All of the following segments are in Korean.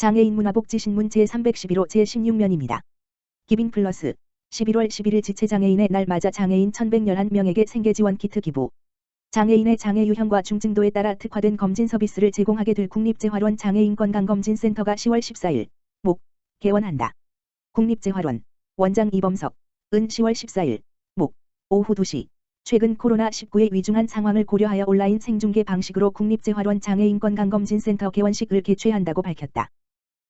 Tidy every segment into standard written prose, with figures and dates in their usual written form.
장애인 문화복지신문 제311호 제16면입니다. 기빙플러스 11월 11일 지체장애인의 날 맞아 장애인 1111명에게 생계지원 키트 기부. 장애인의 장애 유형과 중증도에 따라 특화된 검진 서비스를 제공하게 될 국립재활원 장애인건강검진센터가 10월 14일 목 개원한다. 국립재활원 원장 이범석 은 10월 14일 목 오후 2시 최근 코로나19의 위중한 상황을 고려하여 온라인 생중계 방식으로 국립재활원 장애인건강검진센터 개원식을 개최한다고 밝혔다.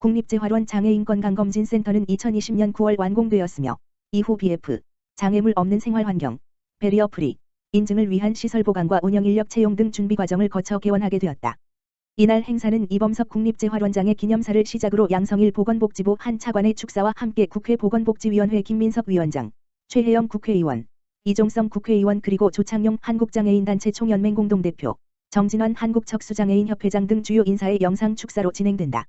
국립재활원 장애인건강검진센터는 2020년 9월 완공되었으며 이후 BF, 장애물 없는 생활환경, 베리어 프리, 인증을 위한 시설 보강과 운영 인력 채용 등 준비 과정을 거쳐 개원하게 되었다. 이날 행사는 이범석 국립재활원장의 기념사를 시작으로 양성일 보건복지부 한 차관의 축사와 함께 국회 보건복지위원회 김민석 위원장, 최혜영 국회의원, 이종성 국회의원 그리고 조창용 한국장애인단체 총연맹 공동대표, 정진환 한국척수장애인협회장 등 주요 인사의 영상 축사로 진행된다.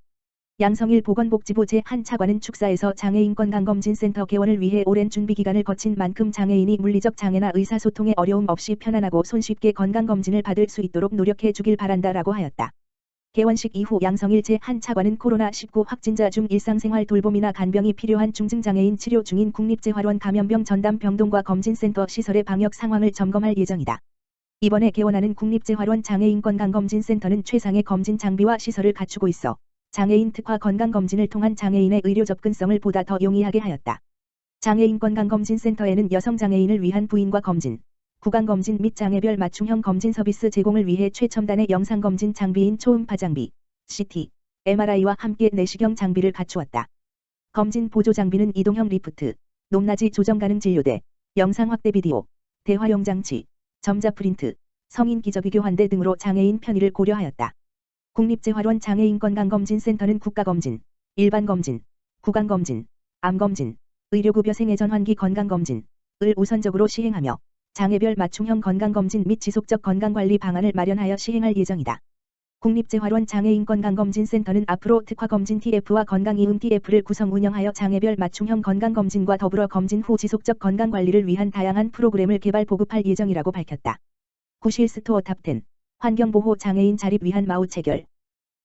양성일 보건복지부 제1 차관은 축사에서 장애인건강검진센터 개원을 위해 오랜 준비기간을 거친 만큼 장애인이 물리적 장애나 의사소통에 어려움 없이 편안하고 손쉽게 건강검진을 받을 수 있도록 노력해 주길 바란다라고 하였다. 개원식 이후 양성일 제1 차관은 코로나19 확진자 중 일상생활 돌봄이나 간병이 필요한 중증장애인 치료 중인 국립재활원 감염병 전담병동과 검진센터 시설의 방역 상황을 점검할 예정이다. 이번에 개원하는 국립재활원 장애인건강검진센터는 최상의 검진 장비와 시설을 갖추고 있어 장애인 특화 건강검진을 통한 장애인의 의료 접근성을 보다 더 용이하게 하였다. 장애인건강검진센터에는 여성장애인을 위한 부인과 검진, 구강검진 및 장애별 맞춤형 검진 서비스 제공을 위해 최첨단의 영상검진 장비인 초음파 장비, CT, MRI와 함께 내시경 장비를 갖추었다. 검진 보조 장비는 이동형 리프트, 높낮이 조정 가능 진료대, 영상 확대 비디오, 대화용 장치, 점자 프린트, 성인 기저귀 교환대 등으로 장애인 편의를 고려하였다. 국립재활원 장애인건강검진센터는 국가검진, 일반검진, 구강검진, 암검진, 의료급여 생애전환기 건강검진을 우선적으로 시행하며 장애별 맞춤형 건강검진 및 지속적 건강관리 방안을 마련하여 시행할 예정이다. 국립재활원 장애인건강검진센터는 앞으로 특화검진 TF와 건강이음 TF를 구성 운영하여 장애별 맞춤형 건강검진과 더불어 검진 후 지속적 건강관리를 위한 다양한 프로그램을 개발 보급할 예정이라고 밝혔다. 구실스토어 탑10 환경보호 장애인 자립 위한 마우 체결.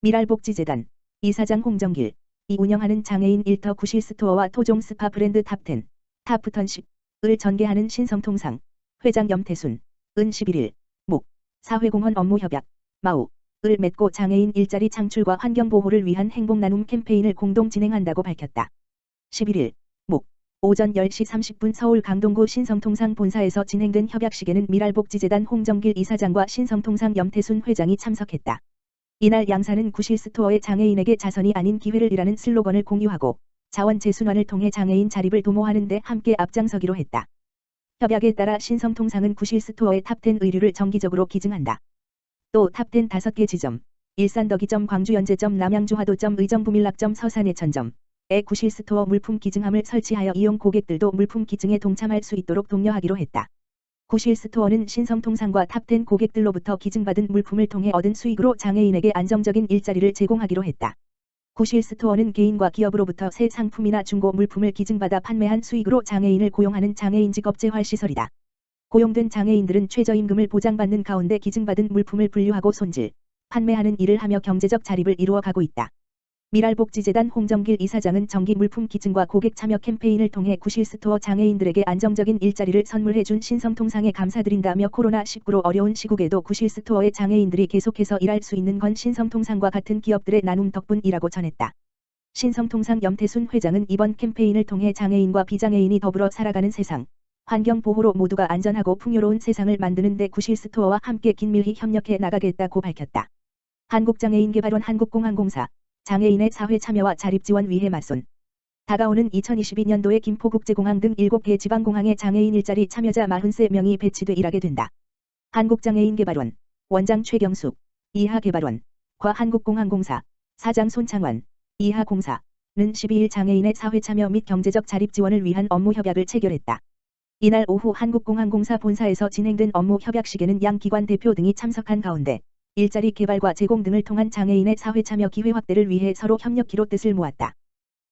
미랄복지재단 이사장 홍정길 이 운영하는 장애인 일터 구실스토어와 토종 스파 브랜드 탑10 탑10을 전개하는 신성통상 회장 염태순 은 11일 목 사회공헌 업무 협약 마우를 맺고 장애인 일자리 창출과 환경보호를 위한 행복나눔 캠페인을 공동 진행한다고 밝혔다. 11일 목 오전 10시 30분 서울 강동구 신성통상 본사에서 진행된 협약식에는 미랄복지재단 홍정길 이사장과 신성통상 염태순 회장이 참석했다. 이날 양사는 구실스토어의 장애인에게 자선이 아닌 기회를이라는 슬로건을 공유하고 자원 재순환을 통해 장애인 자립을 도모하는 데 함께 앞장서기로 했다. 협약에 따라 신성통상은 구실스토어의 탑10 의류를 정기적으로 기증한다. 또 탑10 5개 지점, 일산더기점 광주연제점 남양주화도점 의정부밀락점 서산예천점 에 구실스토어 물품 기증함을 설치하여 이용 고객들도 물품 기증에 동참할 수 있도록 독려하기로 했다. 구실스토어는 신성통상과 탑10 고객들로부터 기증받은 물품을 통해 얻은 수익으로 장애인에게 안정적인 일자리를 제공하기로 했다. 구실스토어는 개인과 기업으로부터 새 상품이나 중고 물품을 기증받아 판매한 수익으로 장애인을 고용하는 장애인 직업재활시설이다. 고용된 장애인들은 최저임금을 보장받는 가운데 기증받은 물품을 분류하고 손질, 판매하는 일을 하며 경제적 자립을 이루어 가고 있다. 미랄복지재단 홍정길 이사장은 정기 물품 기증과 고객 참여 캠페인을 통해 구실스토어 장애인들에게 안정적인 일자리를 선물해준 신성통상에 감사드린다며 코로나19로 어려운 시국에도 구실스토어의 장애인들이 계속해서 일할 수 있는 건 신성통상과 같은 기업들의 나눔 덕분이라고 전했다. 신성통상 염태순 회장은 이번 캠페인을 통해 장애인과 비장애인이 더불어 살아가는 세상, 환경보호로 모두가 안전하고 풍요로운 세상을 만드는 데 구실스토어와 함께 긴밀히 협력해 나가겠다고 밝혔다. 한국장애인개발원 한국공항공사 장애인의 사회 참여와 자립 지원 위해 맞선. 다가오는 2022년도에 김포국제공항 등 7개 지방공항에 장애인 일자리 참여자 43명이 배치돼 일하게 된다. 한국장애인개발원 원장 최경숙, 이하개발원 과 한국공항공사 사장 손창환, 이하공사는 12일 장애인의 사회 참여 및 경제적 자립 지원을 위한 업무 협약을 체결했다. 이날 오후 한국공항공사 본사에서 진행된 업무 협약식에는 양 기관 대표 등이 참석한 가운데 일자리 개발과 제공 등을 통한 장애인의 사회 참여 기회 확대를 위해 서로 협력키로 뜻을 모았다.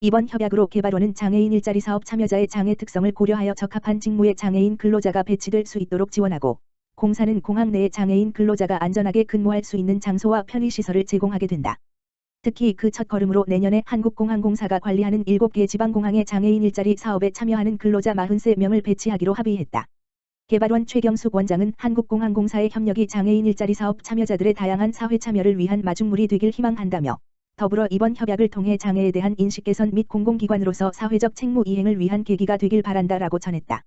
이번 협약으로 개발원은 장애인 일자리 사업 참여자의 장애 특성을 고려하여 적합한 직무의 장애인 근로자가 배치될 수 있도록 지원하고, 공사는 공항 내에 장애인 근로자가 안전하게 근무할 수 있는 장소와 편의시설을 제공하게 된다. 특히 그 첫걸음으로 내년에 한국공항공사가 관리하는 7개 지방공항의 장애인 일자리 사업에 참여하는 근로자 43명을 배치하기로 합의했다. 개발원 최경숙 원장은 한국공항공사의 협력이 장애인 일자리 사업 참여자들의 다양한 사회 참여를 위한 마중물이 되길 희망한다며 더불어 이번 협약을 통해 장애에 대한 인식 개선 및 공공기관으로서 사회적 책무 이행을 위한 계기가 되길 바란다라고 전했다.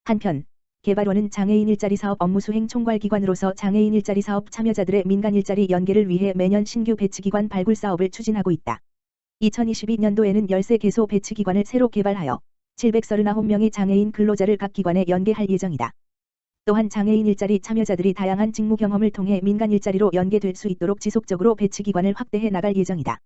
한편 개발원은 장애인 일자리 사업 업무 수행 총괄기관으로서 장애인 일자리 사업 참여자들의 민간 일자리 연계를 위해 매년 신규 배치기관 발굴 사업을 추진하고 있다. 2022년도에는 13개소 배치기관을 새로 개발하여 739명의 장애인 근로자를 각 기관에 연계할 예정이다. 또한 장애인 일자리 참여자들이 다양한 직무 경험을 통해 민간 일자리로 연계될 수 있도록 지속적으로 배치기관을 확대해 나갈 예정이다.